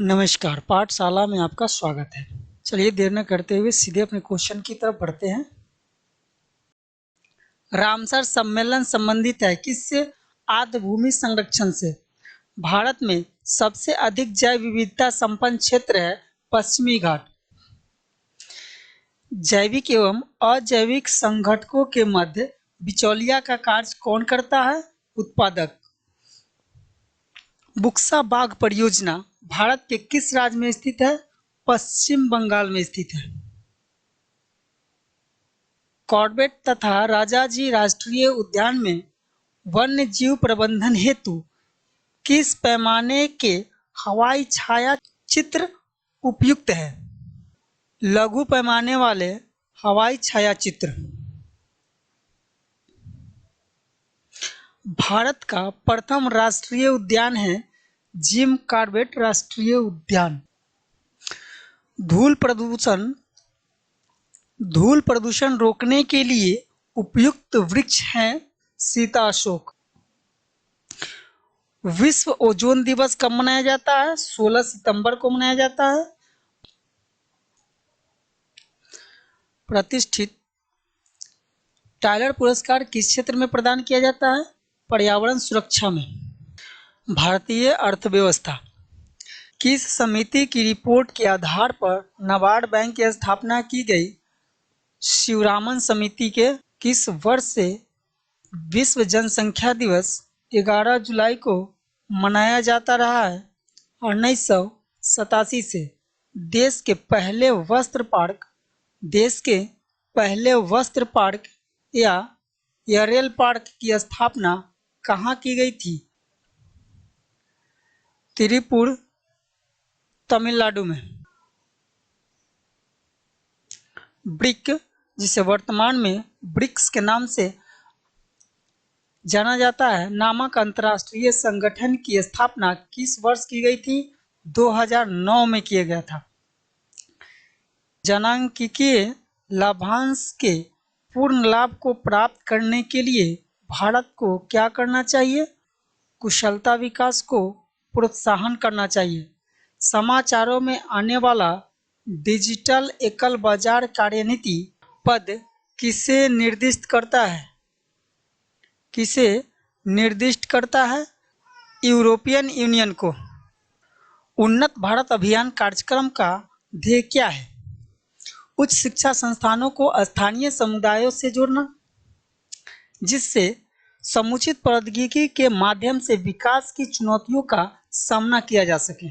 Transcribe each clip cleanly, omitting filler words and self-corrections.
नमस्कार, पाठशाला में आपका स्वागत है। चलिए देर न करते हुए सीधे अपने क्वेश्चन की तरफ बढ़ते हैं। रामसर सम्मेलन संबंधित है किससे? आर्द्रभूमि संरक्षण से। भारत में सबसे अधिक जैव विविधता संपन्न क्षेत्र है पश्चिमी घाट। जैविक एवं अजैविक संघटकों के मध्य बिचौलिया का कार्य कौन करता है? उत्पादक। बुक्सा बाघ परियोजना भारत के किस राज्य में स्थित है? पश्चिम बंगाल में स्थित है। कॉर्बेट तथा राजाजी राष्ट्रीय उद्यान में वन्य जीव प्रबंधन हेतु किस पैमाने के हवाई छाया चित्र उपयुक्त है? लघु पैमाने वाले हवाई छाया चित्र। भारत का प्रथम राष्ट्रीय उद्यान है जिम कॉर्बेट राष्ट्रीय उद्यान। धूल प्रदूषण रोकने के लिए उपयुक्त वृक्ष हैं सीता अशोक। विश्व ओजोन दिवस कब मनाया जाता है? 16 सितंबर को मनाया जाता है। प्रतिष्ठित टाइलर पुरस्कार किस क्षेत्र में प्रदान किया जाता है? पर्यावरण सुरक्षा में। भारतीय अर्थव्यवस्था किस समिति की रिपोर्ट के आधार पर नाबार्ड बैंक की स्थापना की गई? शिवरामन समिति के। किस वर्ष से विश्व जनसंख्या दिवस 11 जुलाई को मनाया जाता रहा है? 1987 से। देश के पहले वस्त्र पार्क या एयररेल पार्क की स्थापना कहाँ की गई थी? तिरुपुर, तमिलनाडु में। ब्रिक, जिसे वर्तमान में ब्रिक्स के नाम से जाना जाता है, नामक अंतर्राष्ट्रीय संगठन की स्थापना किस वर्ष की गई थी? 2009 में किया गया था। जनांकीय लाभांश के पूर्ण लाभ को प्राप्त करने के लिए भारत को क्या करना चाहिए? कुशलता विकास को प्रोत्साहन करना चाहिए। समाचारों में आने वाला डिजिटल एकल बाजार कार्यनीति पद किसे निर्दिष्ट करता है? यूरोपियन यूनियन को। उन्नत भारत अभियान कार्यक्रम का ध्येय क्या है? उच्च शिक्षा संस्थानों को स्थानीय समुदायों से जोड़ना, जिससे समुचित प्रौद्योगिकी के माध्यम से विकास की चुनौतियों का सामना किया जा सके।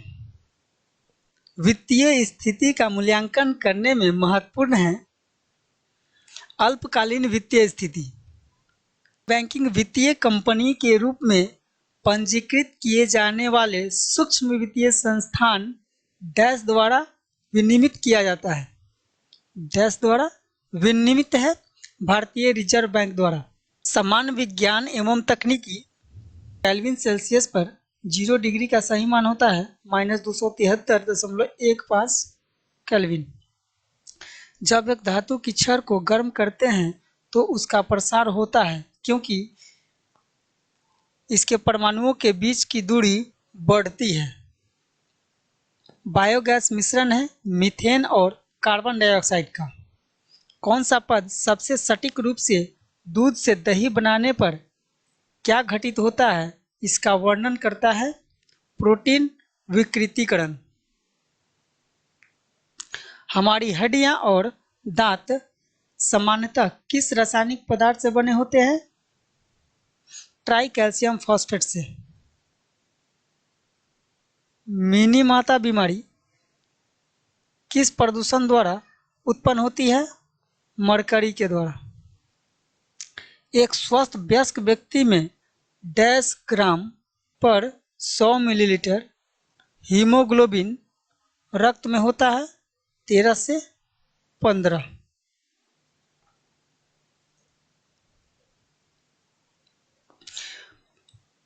वित्तीय स्थिति का मूल्यांकन करने में महत्वपूर्ण है अल्पकालीन वित्तीय स्थिति। बैंकिंग वित्तीय कंपनी के रूप में पंजीकृत किए जाने वाले सूक्ष्म वित्तीय संस्थान डैश द्वारा विनियमित किया जाता है। डैश द्वारा विनियमित है भारतीय रिजर्व बैंक द्वारा। सामान्य विज्ञान एवं तकनीकी केल्विन सेल्सियस पर 0 डिग्री का सही मान होता है -273.15 केल्विन। जब एक धातु की छड़ को गर्म करते हैं तो उसका प्रसार होता है क्योंकि इसके परमाणुओं के बीच की दूरी बढ़ती है। बायोगैस मिश्रण है मीथेन और कार्बन डाइऑक्साइड का। कौन सा पद सबसे सटीक रूप से दूध से दही बनाने पर क्या घटित होता है इसका वर्णन करता है? प्रोटीन विकृतीकरण। हमारी हड्डियां और दांत सामान्यतः किस रासायनिक पदार्थ से बने होते हैं? ट्राई कैल्शियम फॉस्फेट से। मिनीमाता बीमारी किस प्रदूषण द्वारा उत्पन्न होती है? मरकरी के द्वारा। एक स्वस्थ वयस्क व्यक्ति में डैश ग्राम पर 100 मिलीलीटर हीमोग्लोबिन रक्त में होता है 13 से 15।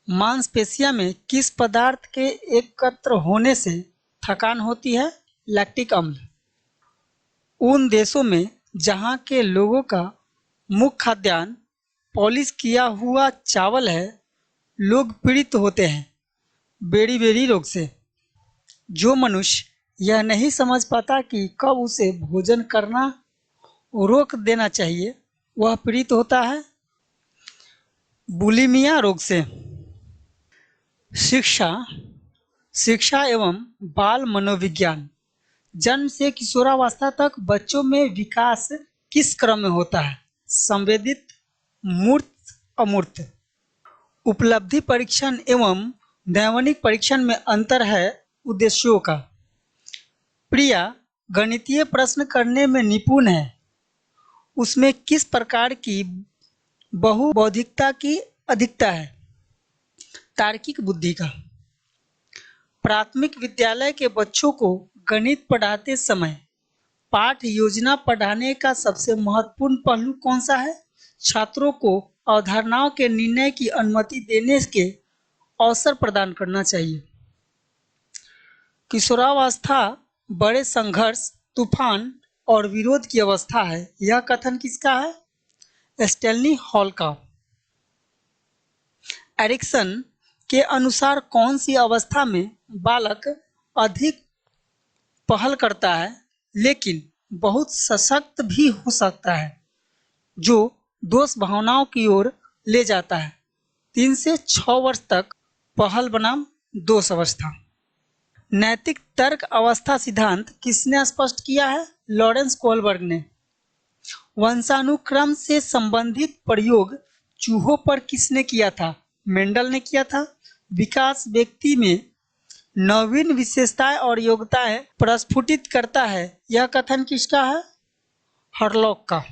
मांसपेशियों में किस पदार्थ के एकत्र होने से थकान होती है? लैक्टिक अम्ल। उन देशों में जहां के लोगों का मुख्य खाद्यान्न पॉलिश किया हुआ चावल है, लोग पीड़ित होते हैं बेरी रोग से। जो मनुष्य यह नहीं समझ पाता कि कब उसे भोजन करना रोक देना चाहिए, वह पीड़ित होता है। बुलिमिया रोग से। शिक्षा शिक्षा एवं बाल मनोविज्ञान। जन्म से किशोरावस्था तक बच्चों में विकास किस क्रम में होता है? संवेदित, मूर्त, अमूर्त। उपलब्धि परीक्षण एवं दैवनिक परीक्षण में अंतर है उद्देश्यों का। प्रिया गणितीय प्रश्न करने में निपुण है, उसमें किस प्रकार की बहुबौद्धिकता की अधिकता है? तार्किक बुद्धि का। प्राथमिक विद्यालय के बच्चों को गणित पढ़ाते समय पाठ योजना पढ़ाने का सबसे महत्वपूर्ण पहलू कौन सा है? छात्रों को अवधारणाओं के निर्णय की अनुमति देने के अवसर प्रदान करना चाहिए। किशोरावस्था बड़े संघर्ष, तूफान और विरोध की अवस्था है, यह कथन किसका है? स्टैनली हॉल का। एरिक्सन के अनुसार कौन सी अवस्था में बालक अधिक पहल करता है लेकिन बहुत सशक्त भी हो सकता है, जो दोष भावनाओं की ओर ले जाता है? 3 से 6 वर्ष तक पहल बनाम दोष अवस्था। नैतिक तर्क अवस्था सिद्धांत किसने स्पष्ट किया है? लॉरेंस कोहलबर्ग ने। वंशानुक्रम से संबंधित प्रयोग चूहों पर किसने किया था? मेंडल ने किया था। विकास व्यक्ति में नवीन विशेषताएं और योग्यताएं प्रस्फुटित करता है, यह कथन किसका है? हरलॉक का।